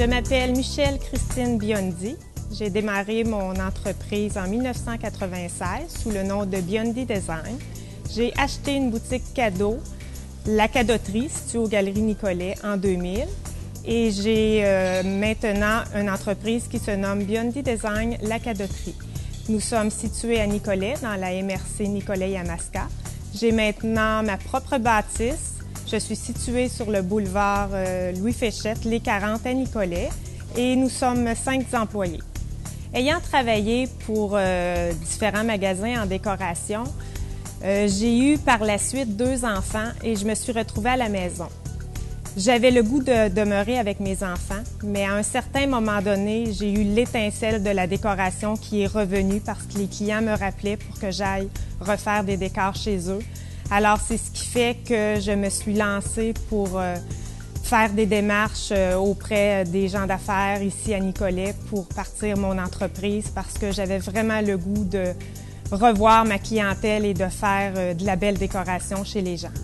Je m'appelle Michelle Christine Biondi. J'ai démarré mon entreprise en 1996 sous le nom de Biondi Design. J'ai acheté une boutique cadeau, La Cadoterie, située aux Galeries Nicolet, en 2000. Et j'ai maintenant une entreprise qui se nomme Biondi Design La Cadoterie. Nous sommes situés à Nicolet, dans la MRC Nicolet-Yamaska. J'ai maintenant ma propre bâtisse. Je suis située sur le boulevard Louis-Féchette, les 40 à Nicolet, et nous sommes 5 employés. Ayant travaillé pour différents magasins en décoration, j'ai eu par la suite 2 enfants et je me suis retrouvée à la maison. J'avais le goût de demeurer avec mes enfants, mais à un certain moment donné, j'ai eu l'étincelle de la décoration qui est revenue parce que les clients me rappelaient pour que j'aille refaire des décors chez eux. Alors, c'est ce qui fait que je me suis lancée pour faire des démarches auprès des gens d'affaires ici à Nicolet pour partir mon entreprise parce que j'avais vraiment le goût de revoir ma clientèle et de faire de la belle décoration chez les gens.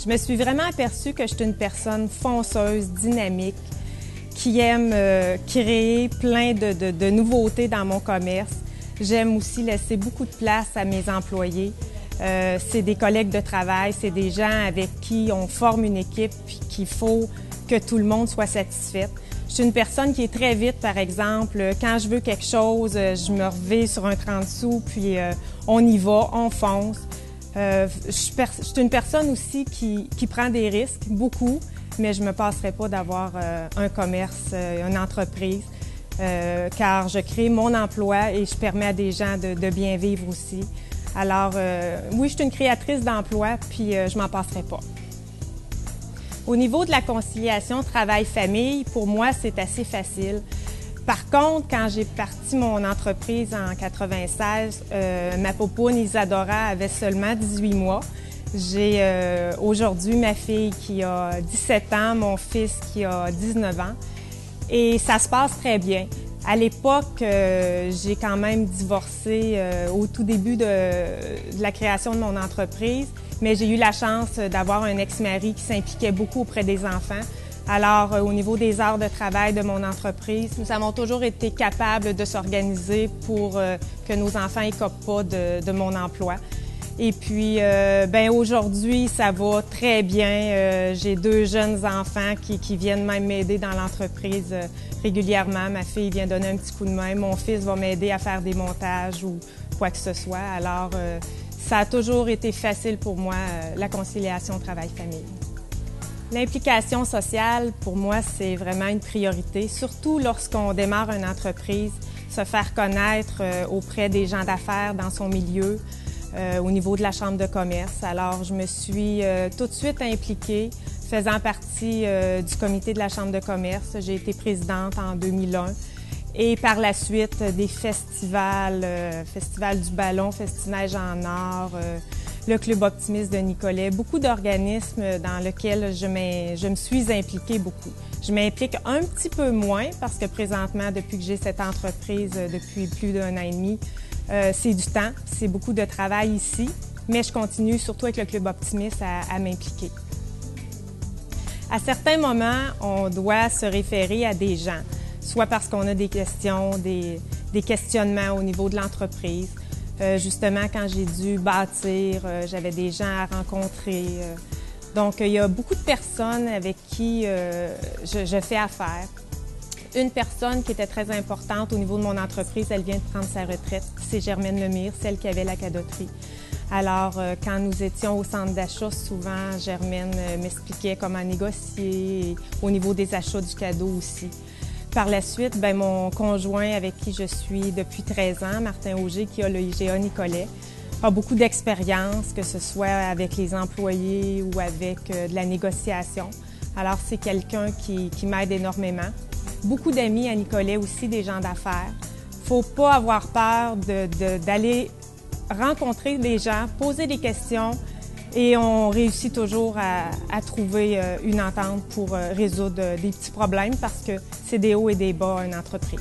Je me suis vraiment aperçue que je suis une personne fonceuse, dynamique, qui aime créer plein de nouveautés dans mon commerce. J'aime aussi laisser beaucoup de place à mes employés. C'est des collègues de travail, c'est des gens avec qui on forme une équipe puis qu'il faut que tout le monde soit satisfait. Je suis une personne qui est très vite, par exemple, quand je veux quelque chose, je me revais sur un 30 sous, puis on y va, on fonce. Je suis une personne aussi qui prend des risques, beaucoup, mais je ne me passerai pas d'avoir un commerce, une entreprise, car je crée mon emploi et je permets à des gens de bien vivre aussi. Alors, oui, je suis une créatrice d'emploi, puis je m'en passerai pas. Au niveau de la conciliation travail-famille, pour moi, c'est assez facile. Par contre, quand j'ai parti mon entreprise en 96, ma popoune Isadora avait seulement 18 mois. J'ai aujourd'hui ma fille qui a 17 ans, mon fils qui a 19 ans. Et ça se passe très bien. À l'époque, j'ai quand même divorcé au tout début de la création de mon entreprise, mais j'ai eu la chance d'avoir un ex-mari qui s'impliquait beaucoup auprès des enfants. Alors, au niveau des heures de travail de mon entreprise, nous avons toujours été capables de s'organiser pour que nos enfants n'écopent pas de mon emploi. Et puis, aujourd'hui, ça va très bien. J'ai 2 jeunes enfants qui viennent même m'aider dans l'entreprise régulièrement. Ma fille vient donner un petit coup de main. Mon fils va m'aider à faire des montages ou quoi que ce soit. Alors, ça a toujours été facile pour moi, la conciliation travail-famille. L'implication sociale, pour moi, c'est vraiment une priorité, surtout lorsqu'on démarre une entreprise, se faire connaître auprès des gens d'affaires dans son milieu, au niveau de la chambre de commerce. Alors, je me suis tout de suite impliquée, faisant partie du comité de la chambre de commerce. J'ai été présidente en 2001. Et par la suite, des festivals, Festival du Ballon, Festi-Neige en Or, le Club Optimiste de Nicolet, beaucoup d'organismes dans lesquels je me suis impliquée beaucoup. Je m'implique un petit peu moins parce que présentement, depuis que j'ai cette entreprise depuis plus d'1 an et demi, c'est du temps, c'est beaucoup de travail ici, mais je continue surtout avec le Club Optimiste à m'impliquer. À certains moments, on doit se référer à des gens, soit parce qu'on a des questions, des questionnements au niveau de l'entreprise. Justement, quand j'ai dû bâtir, j'avais des gens à rencontrer. Donc, il y a beaucoup de personnes avec qui je fais affaire. Une personne qui était très importante au niveau de mon entreprise, elle vient de prendre sa retraite, c'est Germaine Lemire, celle qui avait la cadoterie. Alors, quand nous étions au centre d'achat, souvent, Germaine m'expliquait comment négocier, au niveau des achats du cadeau aussi. Par la suite, mon conjoint avec qui je suis depuis 13 ans, Martin Auger, qui a le IGA Nicolet, a beaucoup d'expérience, que ce soit avec les employés ou avec de la négociation. Alors, c'est quelqu'un qui m'aide énormément. Beaucoup d'amis à Nicolet aussi, des gens d'affaires. Il ne faut pas avoir peur d'aller rencontrer des gens, poser des questions et on réussit toujours à trouver une entente pour résoudre des petits problèmes parce que c'est des hauts et des bas une entreprise.